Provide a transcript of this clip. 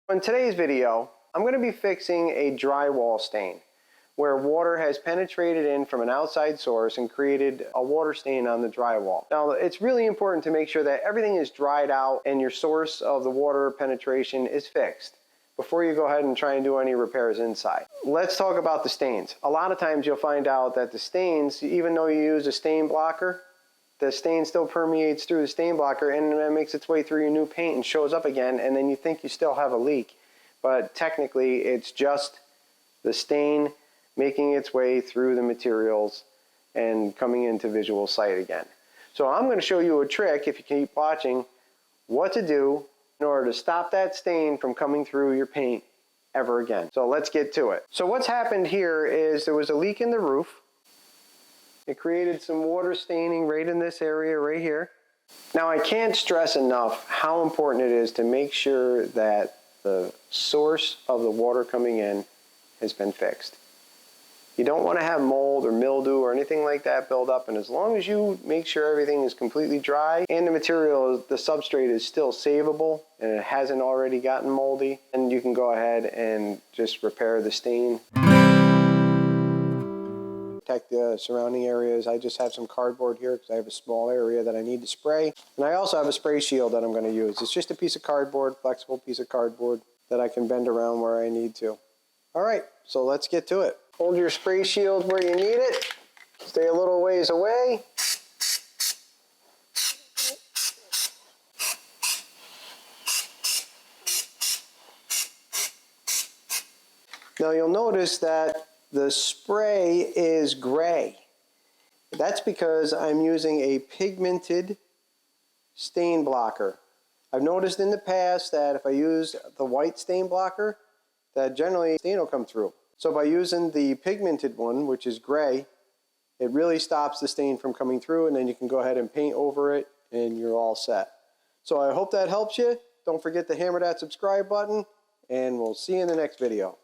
In today's video, I'm going to be fixing a drywall stain where water has penetrated in from an outside source and created a water stain on the drywall. Now, it's really important to make sure that everything is dried out and your source of the water penetration is fixed before you go ahead and try and do any repairs inside. Let's talk about the stains. A lot of times you'll find out that the stains, even though you use a stain blocker, the stain still permeates through the stain blocker and then makes its way through your new paint and shows up again, and then you think you still have a leak. But technically it's just the stain making its way through the materials and coming into visual sight again. So I'm going to show you a trick, if you keep watching, what to do in order to stop that stain from coming through your paint ever again. So let's get to it. So what's happened here is there was a leak in the roof. It created some water staining right in this area right here. Now, I can't stress enough how important it is to make sure that the source of the water coming in has been fixed. You don't want to have mold or mildew or anything like that build up, and as long as you make sure everything is completely dry and the material, the substrate is still savable and it hasn't already gotten moldy, then you can go ahead and just repair the stain. Protect the surrounding areas. I just have some cardboard here because I have a small area that I need to spray. And I also have a spray shield that I'm going to use. It's just a piece of cardboard, flexible piece of cardboard that I can bend around where I need to. All right, so let's get to it. Hold your spray shield where you need it. Stay a little ways away. Now you'll notice that the spray is gray. That's because I'm using a pigmented stain blocker. I've noticed in the past that if I use the white stain blocker, that generally stain will come through. So by using the pigmented one, which is gray, it really stops the stain from coming through, and then you can go ahead and paint over it and you're all set. So I hope that helps you. Don't forget to hammer that subscribe button, and we'll see you in the next video.